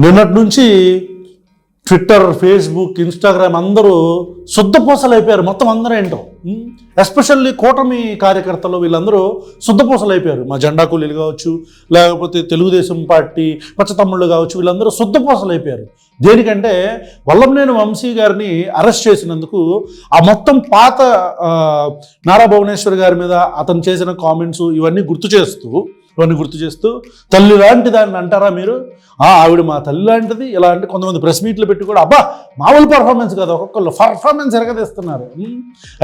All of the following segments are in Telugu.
నిన్నటి నుంచి ట్విట్టర్, ఫేస్బుక్, ఇన్స్టాగ్రామ్ అందరూ శుద్ధపూసలు అయిపోయారు. మొత్తం అందరూ ఏంటో, ఎస్పెషల్లీ కూటమి కార్యకర్తలు వీళ్ళందరూ శుద్ధపూసలు అయిపోయారు. మా జెండా కూలీలు కావచ్చు, లేకపోతే తెలుగుదేశం పార్టీ పచ్చతమ్ముళ్ళు కావచ్చు, వీళ్ళందరూ శుద్ధపూసలు అయిపోయారు. దేనికంటే వల్లంనేని వంశీ గారిని అరెస్ట్ చేసినందుకు ఆ మొత్తం పాత నారా భువనేశ్వర్ గారి మీద అతను చేసిన కామెంట్స్ ఇవన్నీ గుర్తు చేస్తూ తల్లి లాంటి దాన్ని అంటారా మీరు? ఆవిడ మా తల్లి లాంటిది ఇలా అంటే కొంతమంది ప్రెస్ మీట్లు పెట్టి కూడా అబ్బా మామూలు పర్ఫార్మెన్స్ కదా, ఒక్కొక్కళ్ళు పర్ఫార్మెన్స్ ఎరగదీస్తున్నారు.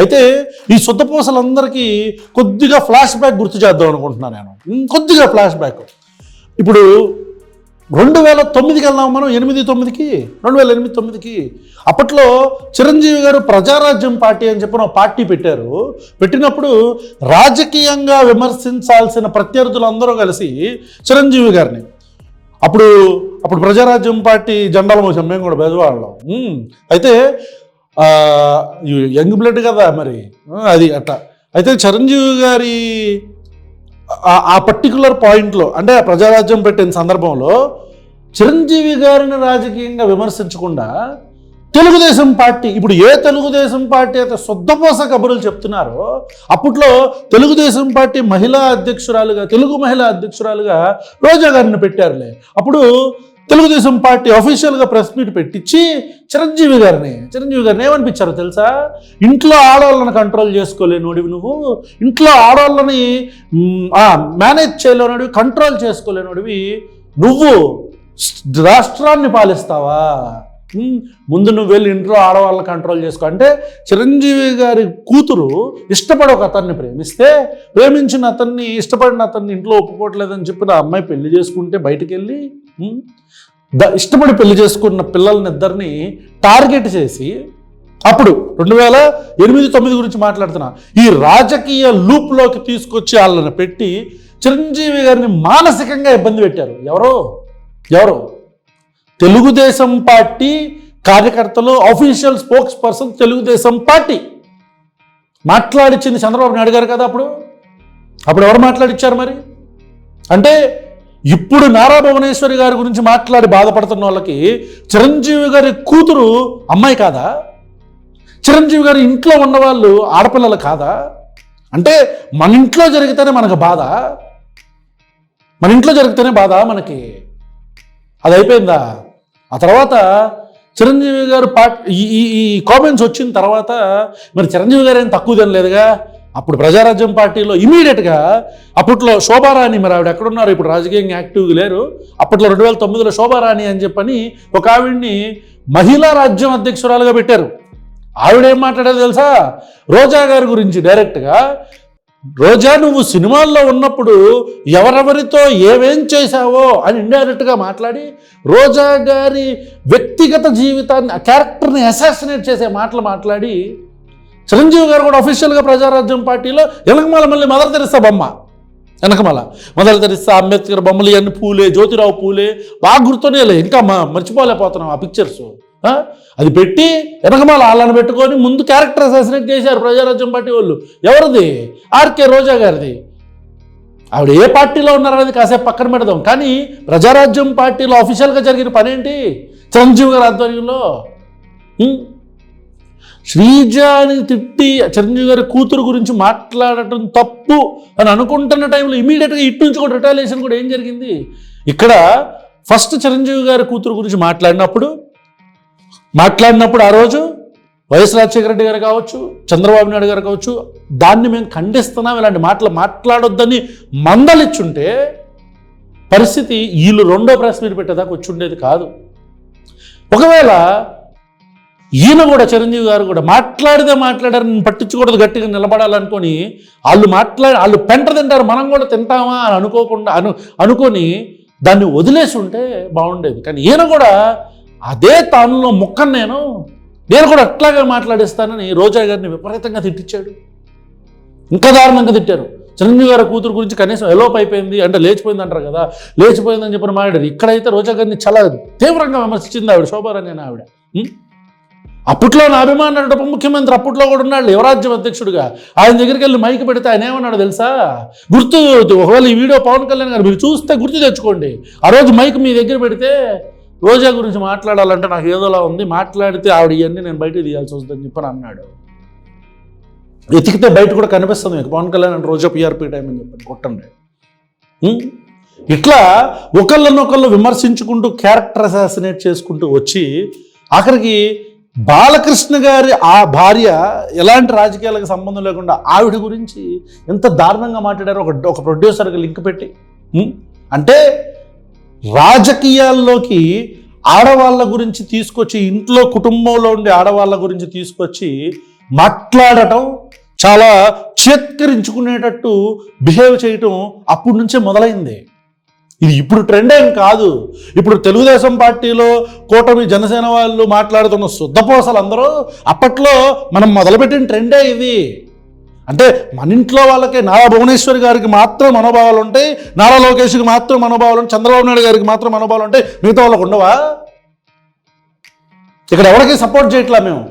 అయితే ఈ శుద్ధపూసలందరికీ కొద్దిగా ఫ్లాష్ బ్యాక్ గుర్తు చేద్దాం అనుకుంటున్నాను నేను. కొద్దిగా ఫ్లాష్ బ్యాక్. ఇప్పుడు 2009కి వెళ్దాం మనం. 2008-9కి అప్పట్లో చిరంజీవి గారు ప్రజారాజ్యం పార్టీ అని చెప్పిన ఒక పార్టీ పెట్టినప్పుడు రాజకీయంగా విమర్శించాల్సిన ప్రత్యర్థులందరూ కలిసి చిరంజీవి గారిని అప్పుడు ప్రజారాజ్యం పార్టీ జెండాలు మోసాం మేము కూడా బెజవాడలో. అయితే యంగ్ బ్లడ్ కదా మరి అది అట్లా. అయితే చిరంజీవి గారి ఆ పర్టికులర్ పాయింట్లో అంటే ప్రజారాజ్యం పెట్టిన సందర్భంలో చిరంజీవి గారిని రాజకీయంగా విమర్శించకుండా తెలుగుదేశం పార్టీ, ఇప్పుడు ఏ తెలుగుదేశం పార్టీ అయితే శుద్ధపోస కబుర్లు చెప్తున్నారో అప్పట్లో తెలుగుదేశం పార్టీ తెలుగు మహిళా అధ్యక్షురాలుగా రోజా గారిని పెట్టారులే. అప్పుడు తెలుగుదేశం పార్టీ అఫీషియల్గా ప్రెస్ మీట్ పెట్టించి చిరంజీవి గారిని ఏమనిపించారో తెలుసా? ఇంట్లో ఆడవాళ్ళని కంట్రోల్ చేసుకోలేనోడివి నువ్వు, ఇంట్లో ఆడవాళ్ళని మేనేజ్ చేయలేనోడివి, కంట్రోల్ చేసుకోలేనోడివి నువ్వు రాష్ట్రాన్ని పాలిస్తావా? ముందు నువ్వు వెళ్ళి ఇంట్లో ఆడవాళ్ళని కంట్రోల్ చేసుకో అంటే చిరంజీవి గారి కూతురు ఇష్టపడి ఒక అతన్ని ప్రేమించిన అతన్ని, ఇష్టపడిన అతన్ని ఇంట్లో ఒప్పుకోవట్లేదని చెప్పిన అమ్మాయి పెళ్లి చేసుకుంటే బయటికి వెళ్ళి ఇష్టపడి పెళ్లి చేసుకున్న పిల్లల్నిద్దరిని టార్గెట్ చేసి అప్పుడు 2008-9 గురించి మాట్లాడుతున్నా ఈ రాజకీయ లూప్లోకి తీసుకొచ్చి వాళ్ళని పెట్టి చిరంజీవి గారిని మానసికంగా ఇబ్బంది పెట్టారు. ఎవరో తెలుగుదేశం పార్టీ కార్యకర్తలు, official spokes person Telugu Desam party మాట్లాడిచ్చింది Chandrababu Naidu గారు కదా. అప్పుడు ఎవరు మాట్లాడిచ్చారు మరి? అంటే ఇప్పుడు నారా భువనేశ్వరి గారి గురించి మాట్లాడి బాధపడుతున్న వాళ్ళకి చిరంజీవి గారి కూతురు అమ్మాయి కాదా? చిరంజీవి గారి ఇంట్లో ఉన్నవాళ్ళు ఆడపిల్లలు కాదా? అంటే మన ఇంట్లో జరిగితేనే మనకు బాధ, మనకి. అది అయిపోయిందా? ఆ తర్వాత చిరంజీవి గారు ఈ కామెంట్స్ వచ్చిన తర్వాత మరి చిరంజీవి గారు ఏం తక్కువ తినలేదుగా. అప్పుడు ప్రజారాజ్యం పార్టీలో ఇమీడియట్గా అప్పట్లో శోభారాణి, మరి ఆవిడ ఎక్కడున్నారు? ఇప్పుడు రాజకీయంగా యాక్టివ్గా లేరు. అప్పట్లో 2009లో శోభారాణి అని చెప్పని ఒక ఆవిడ్ని మహిళా రాజ్యం అధ్యక్షురాలుగా పెట్టారు. ఆవిడేం మాట్లాడేది తెలుసా? రోజా గారి గురించి డైరెక్ట్గా, రోజా నువ్వు సినిమాల్లో ఉన్నప్పుడు ఎవరెవరితో ఏమేం చేశావో అని ఇండైరెక్ట్గా మాట్లాడి రోజా గారి వ్యక్తిగత జీవితాన్ని, ఆ క్యారెక్టర్ని అసాసినేట్ చేసే మాటలు మాట్లాడి చిరంజీవి గారు కూడా అఫీషియల్గా ప్రజారాజ్యం పార్టీలో మళ్ళీ మదర్ తెరిసా బొమ్మ, మదర్ తెరిసా, అంబేద్కర్ బొమ్మలు ఇవన్నీ, పూలే, జ్యోతిరావు పూలే బాగా గుర్తునే ఇంకా మర్చిపోలేకపోతున్నాం ఆ పిక్చర్స్. అది పెట్టి వాళ్ళని పెట్టుకొని ముందు క్యారెక్టర్ అసాసినేట్ చేశారు ప్రజారాజ్యం పార్టీ వాళ్ళు. ఎవరిది? ఆర్కే రోజా గారిది. ఆవిడ ఏ పార్టీలో ఉన్నారనేది కాసేపు పక్కన పెడదాం, కానీ ప్రజారాజ్యం పార్టీలో అఫీషియల్గా జరిగిన పనేంటి? చిరంజీవి గారి ఆధ్వర్యంలో శ్రీజాని తిట్టి చిరంజీవి గారి కూతురు గురించి మాట్లాడటం తప్పు అని అనుకుంటున్న టైంలో ఇమీడియట్గా ఇటు నుంచి కూడా రిటాలియేషన్ కూడా ఏం జరిగింది? ఇక్కడ ఫస్ట్ చిరంజీవి గారి కూతురు గురించి మాట్లాడినప్పుడు ఆ రోజు వైఎస్ రాజశేఖర రెడ్డి గారు కావచ్చు, చంద్రబాబు నాయుడు గారు కావచ్చు, దాన్ని మేము ఖండిస్తున్నాం, ఇలాంటి మాటలు మాట్లాడొద్దని మందలిచ్చుంటే పరిస్థితి వీళ్ళు రెండో ప్రెస్ మీట్ పెట్టేదాకా వచ్చి ఉండేది కాదు. ఒకవేళ ఈయన కూడా, చిరంజీవి గారు కూడా మాట్లాడారని పట్టించకూడదు, గట్టిగా నిలబడాలనుకొని వాళ్ళు పెంట తింటారు, మనం కూడా తింటామా అని అనుకొని దాన్ని వదిలేసి ఉంటే బాగుండేది. కానీ ఈయన కూడా అదే తానులో ముక్కను నేను కూడా అట్లాగే మాట్లాడిస్తానని రోజా గారిని విపరీతంగా తిట్టించాడు. ఇంకా దారుణంగా తిట్టారు. చిరంజీవి గారి కూతురు గురించి కనీసం ఎలోప్ అయిపోయింది అంటే లేచిపోయింది అంటారు కదా, లేచిపోయిందని చెప్పిన మాట్లాడారు. ఇక్కడైతే రోజా గారిని చాలా తీవ్రంగా విమర్శించింది ఆవిడ, శోభారాణి అని ఆవిడ. అప్పట్లో నా అభిమానుడు ఉప ముఖ్యమంత్రి అప్పట్లో కూడా ఉన్నాడు యువరాజ్యం అధ్యక్షుడిగా. ఆయన దగ్గరికి వెళ్ళి మైక్ పెడితే ఆయన ఏమన్నాడు తెలుసా? ఒకవేళ ఈ వీడియో పవన్ కళ్యాణ్ గారు మీరు చూస్తే గుర్తు తెచ్చుకోండి. ఆ రోజు మైక్ మీ దగ్గర పెడితే రోజా గురించి మాట్లాడాలంటే నాకు ఏదోలా ఉంది, మాట్లాడితే ఆవిడ ఇవన్నీ నేను బయట తీయాల్సి వస్తుందని చెప్పని అన్నాడు. ఎతికితే బయట కూడా కనిపిస్తుంది మీకు, పవన్ కళ్యాణ్ అంటే రోజా పిఆర్పీ టైం అని చెప్పని కొట్టండి. ఇట్లా ఒకళ్ళనొకళ్ళు విమర్శించుకుంటూ క్యారెక్టర్ అసాసినేట్ చేసుకుంటూ వచ్చి ఆఖరికి బాలకృష్ణ గారి ఆ భార్య ఎలాంటి రాజకీయాలకు సంబంధం లేకుండా ఆవిడ గురించి ఎంత దారుణంగా మాట్లాడారో ఒక ప్రొడ్యూసర్కి లింక్ పెట్టి. అంటే రాజకీయాల్లోకి ఆడవాళ్ళ గురించి తీసుకొచ్చి, ఇంట్లో కుటుంబంలో ఉండే ఆడవాళ్ళ గురించి తీసుకొచ్చి మాట్లాడటం, చాలా చేత్కరించుకునేటట్టు బిహేవ్ చేయటం అప్పటి నుంచే మొదలైంది. ఇది ఇప్పుడు ట్రెండ్ ఏం కాదు. ఇప్పుడు తెలుగుదేశం పార్టీలో కూటమి జనసేన వాళ్ళు మాట్లాడుతున్న శుద్ధపోసలు అందరూ అప్పట్లో మనం మొదలుపెట్టిన ట్రెండే ఇది. అంటే మన ఇంట్లో వాళ్ళకి నారా భువనేశ్వరి గారికి మాత్రం మనోభావాలు ఉంటాయి, నారా లోకేష్కి మాత్రం మనోభావాలు ఉంటాయి, చంద్రబాబు నాయుడు గారికి మాత్రం మనోభావాలు ఉంటాయి, మిగతా వాళ్ళకు ఉండవా? ఇక్కడ ఎవరికి సపోర్ట్ చేయట్లా మేము.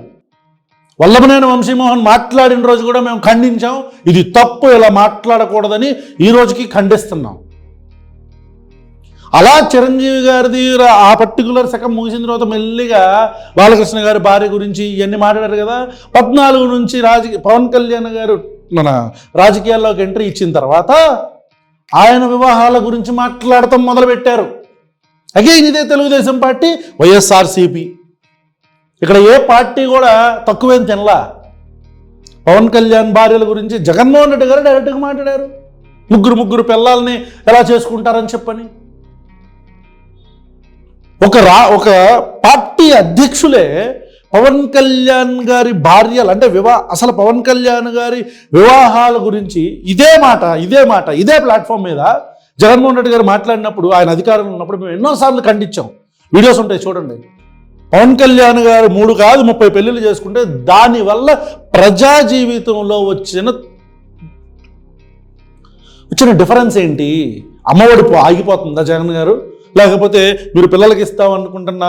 వల్లభనేని వంశీమోహన్ మాట్లాడిన రోజు కూడా మేము ఖండించాం, ఇది తప్పు, ఇలా మాట్లాడకూడదని ఈ రోజుకి ఖండిస్తున్నాం. అలా చిరంజీవి గారిది ఆ పర్టికులర్ శకం ముగిసిన తర్వాత మెల్లిగా బాలకృష్ణ గారి భార్య గురించి ఇవన్నీ మాట్లాడారు కదా. 14 నుంచి పవన్ కళ్యాణ్ గారు మన రాజకీయాల్లోకి ఎంట్రీ ఇచ్చిన తర్వాత ఆయన వివాహాల గురించి మాట్లాడటం మొదలుపెట్టారు. అగైన్ ఇదే తెలుగుదేశం పార్టీ, వైఎస్ఆర్సీపీ. ఇక్కడ ఏ పార్టీ కూడా తక్కువేం తినలా. పవన్ కళ్యాణ్ భార్యల గురించి జగన్మోహన్ రెడ్డి గారు డైరెక్ట్గా మాట్లాడారు, ముగ్గురు పిల్లల్ని ఎలా చేసుకుంటారని చెప్పని. ఒక పార్టీ అధ్యక్షులే పవన్ కళ్యాణ్ గారి భార్యలు అంటే అసలు పవన్ కళ్యాణ్ గారి వివాహాల గురించి ఇదే ప్లాట్ఫామ్ మీద జగన్మోహన్ రెడ్డి గారు మాట్లాడినప్పుడు, ఆయన అధికారంలో ఉన్నప్పుడు మేము ఎన్నోసార్లు ఖండించాం. వీడియోస్ ఉంటాయి చూడండి. పవన్ కళ్యాణ్ గారు 3 కాదు 30 పెళ్ళిళ్ళు చేసుకుంటే దానివల్ల ప్రజా జీవితంలో వచ్చిన డిఫరెన్స్ ఏంటి? అమ్మఒడి ఆగిపోతుందా జగన్ గారు? లేకపోతే మీరు పిల్లలకి ఇస్తామనుకుంటున్న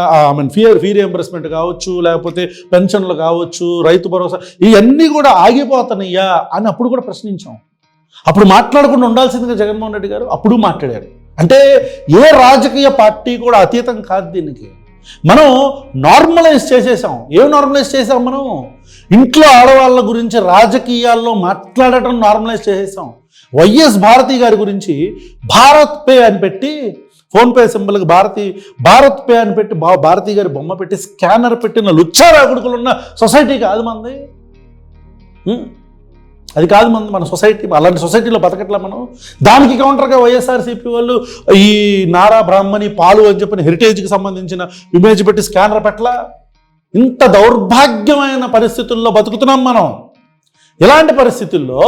ఫీ రియంబర్స్మెంట్ కావచ్చు, లేకపోతే పెన్షన్లు కావచ్చు, రైతు భరోసా, ఇవన్నీ కూడా ఆగిపోతున్నాయా అని అప్పుడు కూడా ప్రశ్నించాం. అప్పుడు మాట్లాడకుండా ఉండాల్సిందిగా జగన్మోహన్ రెడ్డి గారు అప్పుడు మాట్లాడారు. అంటే ఏ రాజకీయ పార్టీ కూడా అతీతం కాదు దీనికి. మనం నార్మలైజ్ చేసేసాం. ఏం నార్మలైజ్ చేసాం? మనం ఇంట్లో ఆడవాళ్ళ గురించి రాజకీయాల్లో మాట్లాడటం నార్మలైజ్ చేసేసాం. వైఎస్ భారతి గారి గురించి భారత్ పే అని పెట్టి, ఫోన్పే సింబల్కి భారత్ పే అని పెట్టి భారతి గారి బొమ్మ పెట్టి స్కానర్ పెట్టిన లుచ్చారా కొడుకులు ఉన్న సొసైటీ కాదు మనది. అది కాదు మన సొసైటీ. అలాంటి సొసైటీలో బతకట్లా మనం. దానికి కౌంటర్గా వైఎస్ఆర్సీపీ వాళ్ళు ఈ నారా బ్రాహ్మణి పాలు అని చెప్పిన హెరిటేజ్కి సంబంధించిన ఇమేజ్ పెట్టి స్కానర్ పెట్టలా. ఇంత దౌర్భాగ్యమైన పరిస్థితుల్లో బతుకుతున్నాం మనం. ఇలాంటి పరిస్థితుల్లో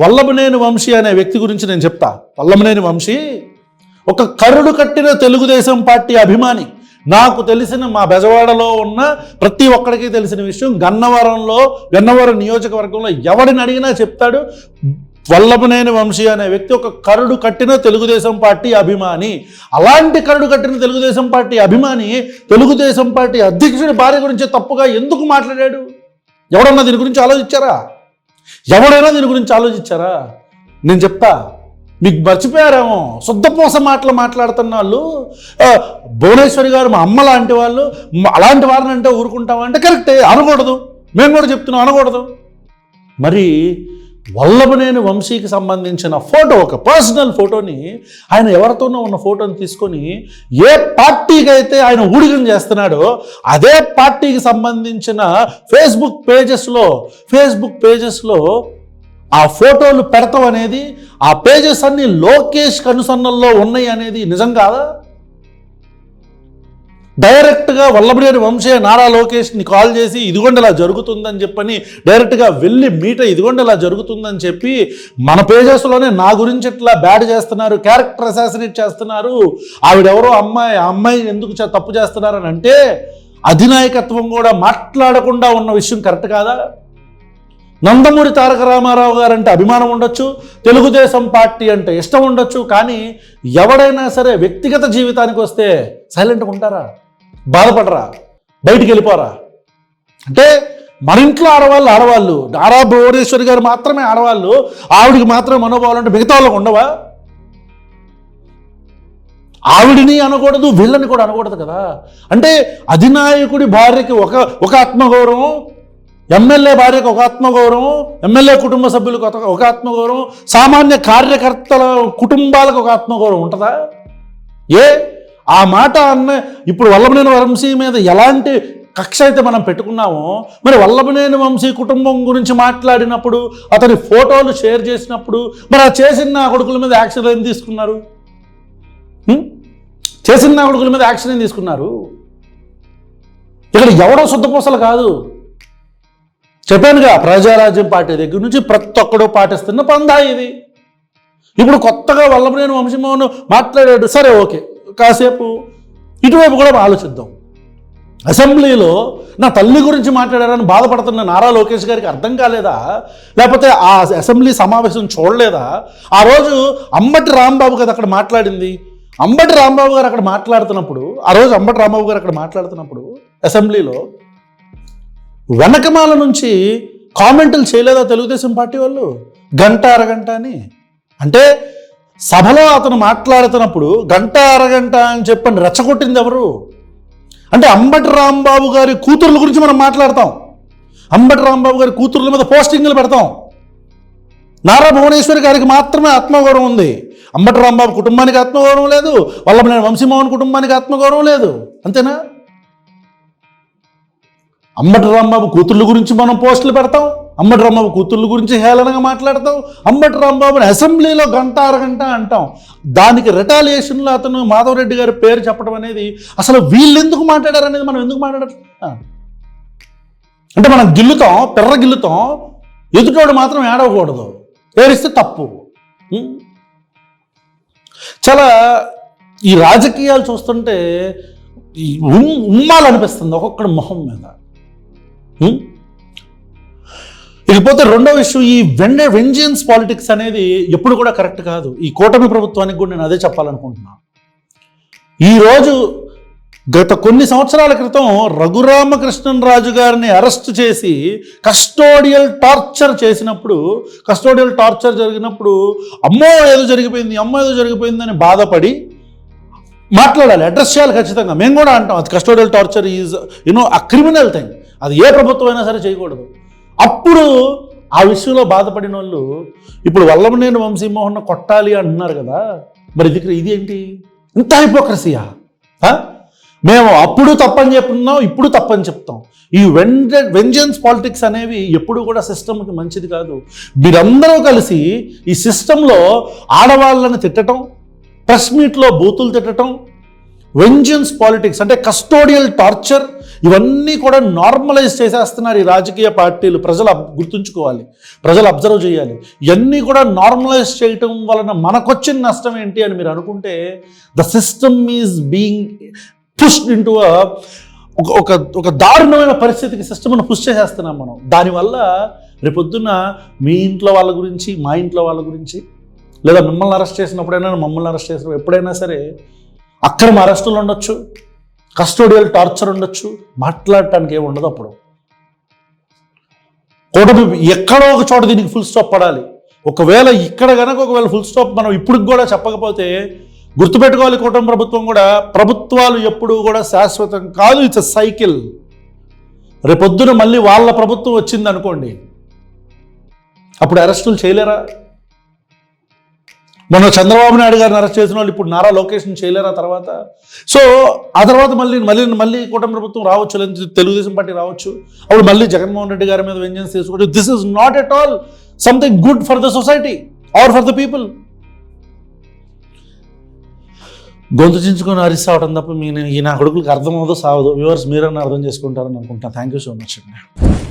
వల్లభనేని వంశీ అనే వ్యక్తి గురించి నేను చెప్తా. వల్లభనేని వంశీ ఒక కరుడు కట్టిన తెలుగుదేశం పార్టీ అభిమాని. నాకు తెలిసిన మా బెజవాడలో ఉన్న ప్రతి ఒక్కడికి తెలిసిన విషయం, గన్నవరం నియోజకవర్గంలో ఎవడిని అడిగినా చెప్తాడు, వల్లభనేని వంశీ అనే వ్యక్తి ఒక కరుడు కట్టిన తెలుగుదేశం పార్టీ అభిమాని. అలాంటి కరుడు కట్టిన తెలుగుదేశం పార్టీ అభిమాని తెలుగుదేశం పార్టీ అధ్యక్షుడి భార్య గురించి తప్పుగా ఎందుకు మాట్లాడాడు? ఎవడన్నా దీని గురించి ఆలోచించారా? ఎవడైనా దీని గురించి ఆలోచించారా? నేను చెప్తా, మీకు మర్చిపోయారేమో. శుద్ధపోస మాట్లాడుతున్న వాళ్ళు, భువనేశ్వరి గారు మా అమ్మ లాంటి వాళ్ళు, అలాంటి వారిని అంటే ఊరుకుంటామంటే కరెక్టే, అనకూడదు. మేము కూడా చెప్తున్నాం, అనకూడదు. మరి వల్లభనేని వంశీకి సంబంధించిన ఫోటో, ఒక పర్సనల్ ఫోటోని, ఆయన ఎవరితోనో ఉన్న ఫోటోని తీసుకొని ఏ పార్టీకి అయితే ఆయన ఊడిగం చేస్తున్నాడో అదే పార్టీకి సంబంధించిన ఫేస్బుక్ పేజెస్లో ఆ ఫోటోలు పెడతాం అనేది, ఆ పేజెస్ అన్ని లోకేష్ కనుసన్నల్లో ఉన్నాయి అనేది నిజం కాదా? డైరెక్ట్గా వల్లభనేని వంశీ నారా లోకేష్ని కాల్ చేసి ఇదిగోండి ఇలా జరుగుతుందని చెప్పని డైరెక్ట్గా వెళ్ళి ఇదిగోండి ఇలా జరుగుతుందని చెప్పి మన పేజెస్లోనే నా గురించి ఇట్లా బ్యాడ్ చేస్తున్నారు, క్యారెక్టర్ అసాసినేట్ చేస్తున్నారు, ఆవిడెవరో అమ్మాయి ఎందుకు తప్పు చేస్తున్నారని అంటే అధినాయకత్వం కూడా మాట్లాడకుండా ఉన్న విషయం కరెక్ట్ కాదా? నందమూరి తారక రామారావు గారు అంటే అభిమానం ఉండొచ్చు, తెలుగుదేశం పార్టీ అంటే ఇష్టం ఉండొచ్చు, కానీ ఎవడైనా సరే వ్యక్తిగత జీవితానికి వస్తే సైలెంట్గా ఉంటారా? బాధపడరా? బయటికి వెళ్ళిపోరా? అంటే మన ఇంట్లో ఆడవాళ్ళు నారా భువనేశ్వరి గారు మాత్రమే ఆడవాళ్ళు, ఆవిడికి మాత్రమే మనోభావాలు అంటే మిగతా వాళ్ళకు ఉండవా? ఆవిడిని అనకూడదు, వీళ్ళని కూడా అనకూడదు కదా. అంటే అధినాయకుడి భార్యకి ఒక ఆత్మగౌరవం, ఎమ్మెల్యే భార్యకు ఒక ఆత్మగౌరవం, ఎమ్మెల్యే కుటుంబ సభ్యులకు ఒక ఆత్మగౌరవం, సామాన్య కార్యకర్తల కుటుంబాలకు ఒక ఆత్మగౌరవం ఉంటుందా? ఆ మాట ఇప్పుడు వల్లభనేని వంశీ మీద ఎలాంటి కక్ష అయితే మనం పెట్టుకున్నామో, మరి వల్లభనేని వంశీ కుటుంబం గురించి మాట్లాడినప్పుడు, అతని ఫోటోలు షేర్ చేసినప్పుడు, మరి ఆ చేసిన నా కొడుకుల మీద యాక్షన్ ఏం తీసుకున్నారు? చేసిన నా కొడుకుల మీద యాక్షన్ ఏం తీసుకున్నారు? ఇక్కడ ఎవడో శుద్ధపూసలు కాదు. చెప్పానుగా, ప్రజారాజ్యం పార్టీ దగ్గర నుంచి ప్రతి ఒక్కడో పాటిస్తున్న పందా ఇది. ఇప్పుడు కొత్తగా వల్లభనేని వంశీమోహన్ మాట్లాడాడు, సరే ఓకే, కాసేపు ఇటువైపు కూడా ఆలోచిద్దాం. అసెంబ్లీలో నా తల్లి గురించి మాట్లాడారని బాధపడుతున్న నారా లోకేష్ గారికి అర్థం కాలేదా? లేకపోతే ఆ అసెంబ్లీ సమావేశం చూడలేదా? ఆ రోజు అంబటి రాంబాబు కదా అక్కడ మాట్లాడింది. అంబటి రాంబాబు గారు అక్కడ మాట్లాడుతున్నప్పుడు, ఆ రోజు అంబటి రాంబాబు గారు అక్కడ మాట్లాడుతున్నప్పుడు అసెంబ్లీలో వెనకమాల నుంచి కామెంట్లు చేయలేదా తెలుగుదేశం పార్టీ వాళ్ళు? గంట అరగంట అని. అంటే సభలో అతను మాట్లాడుతున్నప్పుడు గంట అరగంట అని చెప్పని రెచ్చగొట్టింది ఎవరు? అంటే అంబటి రాంబాబు గారి కూతుర్ల గురించి మనం మాట్లాడతాం, అంబటి రాంబాబు గారి కూతుర్ల మీద పోస్టింగ్లు పెడతాం. నారా భువనేశ్వరి గారికి మాత్రమే ఆత్మగౌరవం ఉంది, అంబటి రాంబాబు కుటుంబానికి ఆత్మగౌరవం లేదు, వల్లభనేని వంశీమోహన్ కుటుంబానికి ఆత్మగౌరవం లేదు. అంతేనా? అంబటి రాంబాబు కూతుర్ల గురించి మనం పోస్టులు పెడతాం, అంబటి రాంబాబు కూతుర్ల గురించి హేళనగా మాట్లాడతాం, అంబటి రాంబాబుని అసెంబ్లీలో గంట అరగంట అంటాం. దానికి రిటాలియేషన్లో అతను మాధవరెడ్డి గారి పేరు చెప్పడం అనేది, అసలు వీళ్ళు ఎందుకు మాట్లాడారు అనేది మనం ఎందుకు మాట్లాడట్లేదు? అంటే మనం గిల్లుతాం, పెర్ర గిల్లుతాం, ఎదుటోడు మాత్రం ఏడవకూడదు, ఏడిస్తే తప్పు. చాలా ఈ రాజకీయాలు చూస్తుంటే ఉమ్మాలనిపిస్తుంది ఒక్కొక్కడి మొహం మీద. ఇకపోతే రెండో విషయం, ఈ వెంజెన్స్ పాలిటిక్స్ అనేది ఎప్పుడు కూడా కరెక్ట్ కాదు. ఈ కూటమి ప్రభుత్వానికి కూడా నేను అదే చెప్పాలనుకుంటున్నాను. ఈరోజు గత కొన్ని సంవత్సరాల క్రితం రఘురామకృష్ణరాజు గారిని అరెస్ట్ చేసి కస్టోడియల్ టార్చర్ జరిగినప్పుడు అమ్మో ఏదో జరిగిపోయిందని బాధపడి మాట్లాడాలి, అడ్రస్ చేయాలి ఖచ్చితంగా. మేము కూడా అంటాం, అది custodial torture is a criminal thing, అది ఏ ప్రభుత్వం అయినా సరే చేయకూడదు. అప్పుడు ఆ విషయంలో బాధపడిన వాళ్ళు ఇప్పుడు వల్లభనేని వంశీమోహన్ కొట్టాలి అంటున్నారు కదా. మరి ఇది ఏంటి? ఇంత హిపోక్రసీయా? మేము అప్పుడు తప్పని చెప్తున్నాం, ఇప్పుడు తప్పని చెప్తాం. ఈ వెంజెన్స్ పాలిటిక్స్ అనేవి ఎప్పుడు కూడా సిస్టమ్కి మంచిది కాదు. మీరందరూ కలిసి ఈ సిస్టంలో ఆడవాళ్ళని తిట్టడం, ప్రెస్ మీట్లో బూతులు తిట్టడం, వెంజెన్స్ పాలిటిక్స్ అంటే కస్టోడియల్ టార్చర్, ఇవన్నీ కూడా నార్మలైజ్ చేసేస్తున్నారు ఈ రాజకీయ పార్టీలు. ప్రజలు గుర్తుంచుకోవాలి, ప్రజలు అబ్జర్వ్ చేయాలి. ఇవన్నీ కూడా నార్మలైజ్ చేయటం వలన మనకొచ్చిన నష్టం ఏంటి అని మీరు అనుకుంటే, the system is being pushed into ఒక దారుణమైన పరిస్థితికి సిస్టమ్ను పుష్ చేసేస్తున్నాం మనం. దానివల్ల రేపొద్దున్న మీ ఇంట్లో వాళ్ళ గురించి, మా ఇంట్లో వాళ్ళ గురించి, లేదా మిమ్మల్ని అరెస్ట్ చేసినప్పుడైనా, మమ్మల్ని అరెస్ట్ చేసినప్పుడు ఎప్పుడైనా సరే అక్రమ అరెస్టులు ఉండొచ్చు, కస్టోడియల్ టార్చర్ ఉండొచ్చు, మాట్లాడటానికి ఏమి ఉండదు. అప్పుడు కూటమి ఎక్కడో ఒక చోట దీనికి ఫుల్ స్టాప్ పడాలి. ఒకవేళ ఇక్కడ కనుక ఫుల్ స్టాప్ మనం ఇప్పుడు కూడా చెప్పకపోతే గుర్తుపెట్టుకోవాలి, కూటమి ప్రభుత్వం కూడా, ప్రభుత్వాలు ఎప్పుడూ కూడా శాశ్వతం కాదు, ఇట్స్ ఎ సైకిల్. రేపొద్దున మళ్ళీ వాళ్ళ ప్రభుత్వం వచ్చింది అనుకోండి, అప్పుడు అరెస్టులు చేయలేరా? మొన్న చంద్రబాబు నాయుడు గారిని అరెస్ట్ చేసిన వాళ్ళు ఇప్పుడు నారా లోకేష్ని చేయలేరా తర్వాత? సో ఆ తర్వాత మళ్ళీ కూటమి ప్రభుత్వం రావచ్చు, లేదా తెలుగుదేశం పార్టీ రావచ్చు. అప్పుడు మళ్ళీ జగన్మోహన్ రెడ్డి గారి మీద వెంజెన్స్ తీసుకోవచ్చు. This is not at all something good for the society or for the people. గొంతు చించుకొని అరిస్తావటం తప్ప ఈ నా కొడుకులకు అర్థం అవ్వదు, సావదు. వ్యూవర్స్ మీరన్నా అర్థం చేసుకుంటారని అనుకుంటున్నాను. థ్యాంక్ యూ సో మచ్ అండి.